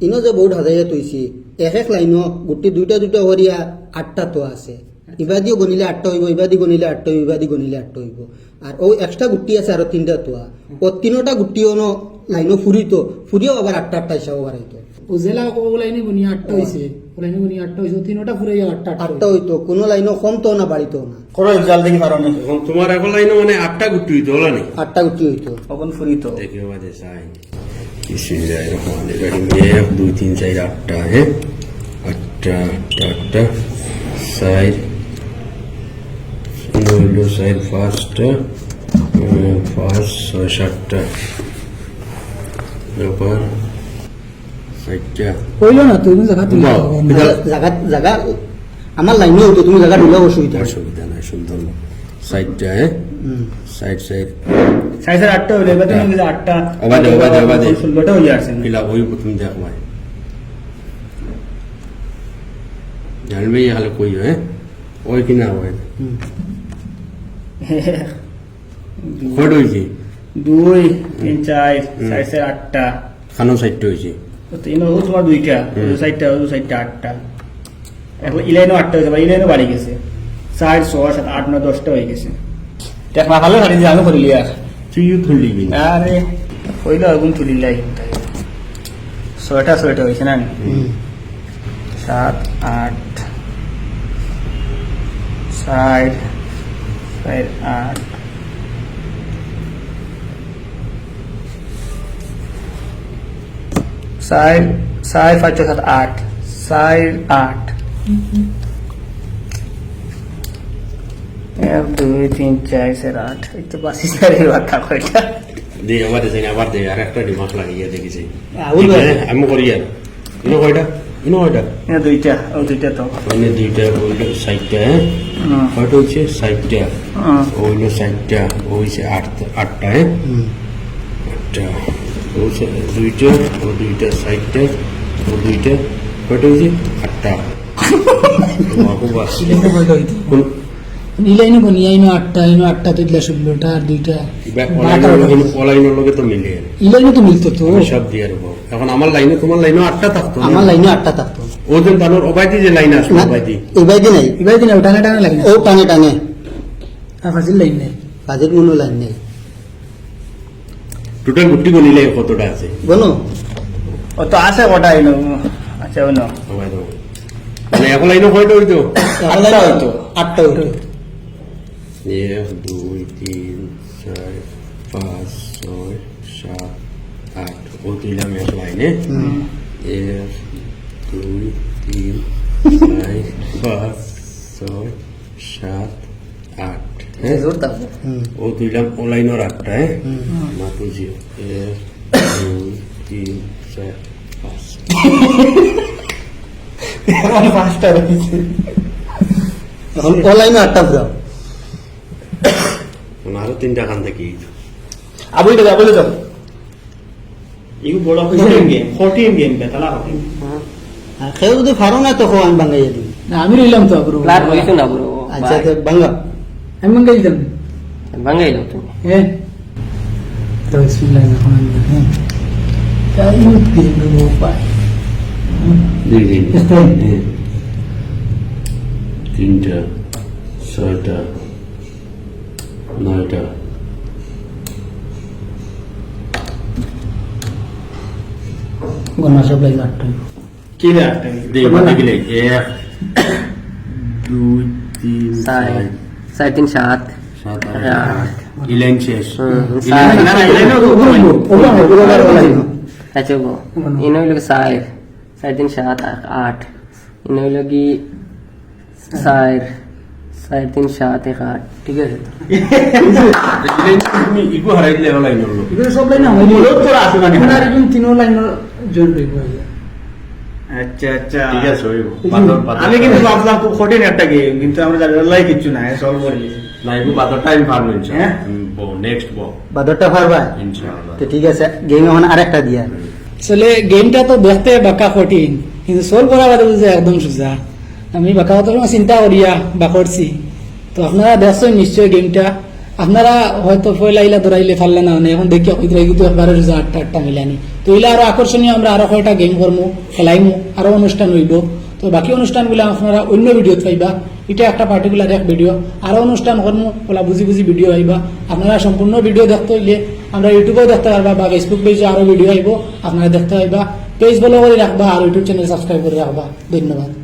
ইনো যে বোর্ড হাজাইয়া তৈছি এক এক লাইনও গুটি দুইটা দুইটা করিয়া 8টা তো আছে ইবাদিও গনিলে 8টা হইব ইবাদি গনিলে 8টা হইব ইবাদি গনিলে 8টা হইব আর ও এক্সট্রা গুটি আছে আর 3টা তোয়া ও তিনটা গুটিও ন লাইনও ফুরিও আবার 8টা 8টা হিসাব বাড়াইতো উজেলা কো লাইনে গুনি 8টা হইছে লাইনে গুনি 8টা হইছে তিনটা ফুরে 8টা হইতো কোনো লাইনও কমতো না বাড়িতো না করো জাল দেখি পারো না এখন তোমার এখন লাইনে মানে 8টা গুটি হইতো হলা নি 8টা গুটি হইতো কখন ফুরিতো দেখে বাজে সাই কিছু যায় এরকম গাড়ি 1 2 3 4 8টা হ্যাঁ 8টা সাইড হইলো সাইড ফার্স্ট 7টা তারপর 8টা কইলো না তুমি জায়গা তুমি জায়গা আমার লাইনে হইতো তুমি জায়গা ঢুলা অসুবিধা অসুবিধা নাই সুন্দর 7টা হ্যাঁ সাইড সাইজের 8টা হইলে এবার তুমি 8টা ওবাদে 16টা হই আসছে পিলা ওই তুমি দেখো ভাই জানবে হালে কই হ্যাঁ ওই কিনা হয় কত হইছে 2 3 4 সাইজের 8টা খানো 7টা হইছে তো ইনো তোমার দুইটা ওই সাইডটা 8টা এখন ইলাইনো 8টা হইছে বা ইলাইনো বাড়ি গেছে 4 6 7 8 9 10টা হয়ে গেছে দেখ না ভালো গাড়ি আমি করিলি আর তুই তুলবি আরে কইলো আগুন তুলিলাই 6টা হইছে না 7 8 6 8 6 5 7 8 6 8 1 2 3 4 8 এই তো বাসি সারি বাতা কয়টা দে আবার দে আর একটা দিমাগ লাগিয়ে দেখেছি আমি করি আর ইনো কয়টা এ দুইটা ও দুইটা তো মানে দুইটা ওইটা 7টা হ্যাঁ কয়টা হচ্ছে 7টা ওইলো 7টা হইছে 8টা হ্যাঁ 8টা হচ্ছে দুইটা 7টা ও দুইটা কয়টা হচ্ছে 8টা বাবু বাস ইলাইনে গুনি আইনো 8টা আইনো 8টা তো দিলা 16টা আর দুইটা পলাইনের লগে তো মিলে ইলাইনে তো মিলতো তো সব দিয়ে আর এখন আমার লাইনে তোমার লাইনে 8টা থাকতো আমার লাইনে 8টা থাকতো ও যে তানোর ওবাইদি যে লাইন আসলো ওবাইদি নাই ইবাইদি না টানে টানে লাগে ও টানে আর ফাজিল লাইন নাই কাজের কোনো লাইন নেই টোটাল গুটি গনিলে কতটা আছে বলো ও তো আছে কটা আইনো আচ্ছা ওনো ওবাই দাও মানে এখন লাইনে কয়টা হইতো 8টা হইতো 8টা হইতো 1 2 3 4 5 6 7 8 ও দিলাম এক লাইনে 1 2 3 4 5 6 7 8 জোর দাও ও দিলাম ও লাইনের 8টা হ্যাঁ মাত্র 0 1 2 3 4 5 5টা রয়েছে এখন ও লাইনে 8টা পুরো আরো 3টা খান থেকে আবুইটা যাও ইগু বড় 14 গেম বেতালা আর কেউ যদি পারো না তখন আমি বাঙ্গাইয়া দিই না আমি রইলাম তো ব্রো প্লাট হইছো না ব্রো আচ্ছা তো বাঙ্গা আমি মঙ্গাই দিতাম বাঙ্গাইলো তুমি হ্যাঁ তো বিসমিল্লাহির রহমানির রহিম কাইমু দিন পাই দিন 3টা 6টা 9টা গনা সব লাইন 8টা কি রে 8টা দেই বলতে গেলে 1 2 3 সাইড 3 7 7 8 ইলাইন শেষ না ইলাইনো আচ্ছা গো ইনো হইলো 6 3 7 8 ইনো হইলো কি 4 3 7 8 ঠিক আছে ইলাইন তুমি ইগো হারাই দিলে লাইন হলো এগুলো সব লাইন আমার লোড করা আছে মানে আর একজন তিন লাইনের জন্য আচ্ছা ঠিক আছে হইব আমি কিন্তু ভাবলাম খুব কঠিন একটা গেম কিন্তু আমরা জানি কিছু না সলভ করে নিয়েছি না ইগো বাদ টাইম পারবো ইনশাআল্লাহ হ্যাঁ? নেক্সট বাদরটা পারবা ইনশাআল্লাহ তো ঠিক আছে গেম এখন আরেকটা দিয়া আসলে গেমটা তো দেখতে বাঁকা কঠিন কিন্তু সলভ করা বাদে বুঝে একদম সোজা আমি বাঁকা কথা চিন্তা করিয়া বা করছি তো আপনারা দেখছেন নিশ্চয় গেমটা আপনারা হয়তো পয়লা ইলা ধরাইলে পারলে না এখন দেখিয়া কইতে কিন্তু একবারে 8টা মিলানি তো ইলা আরো আকর্ষণীয় আমরা আরো কয়টা গেম করবো খেলাইমু আরো অনুষ্ঠান হইব তো বাকি অনুষ্ঠানগুলো আপনারা অন্য ভিডিওত পাইবা এটা একটা পার্টিকুলার এক ভিডিও আরো অনুষ্ঠান করবো ওলা বুঝি বুঝি ভিডিও আইবা আপনারা সম্পূর্ণ ভিডিও দেখতে হইলে আমরা ইউটিউবেও দেখতে পারবা বা ফেসবুক পেজে আরো ভিডিও আইব আপনারা দেখতে পাইবা পেজ ফলো করে রাখবা আর ইউটিউব চ্যানেল সাবস্ক্রাইব করে রাখবা ধন্যবাদ।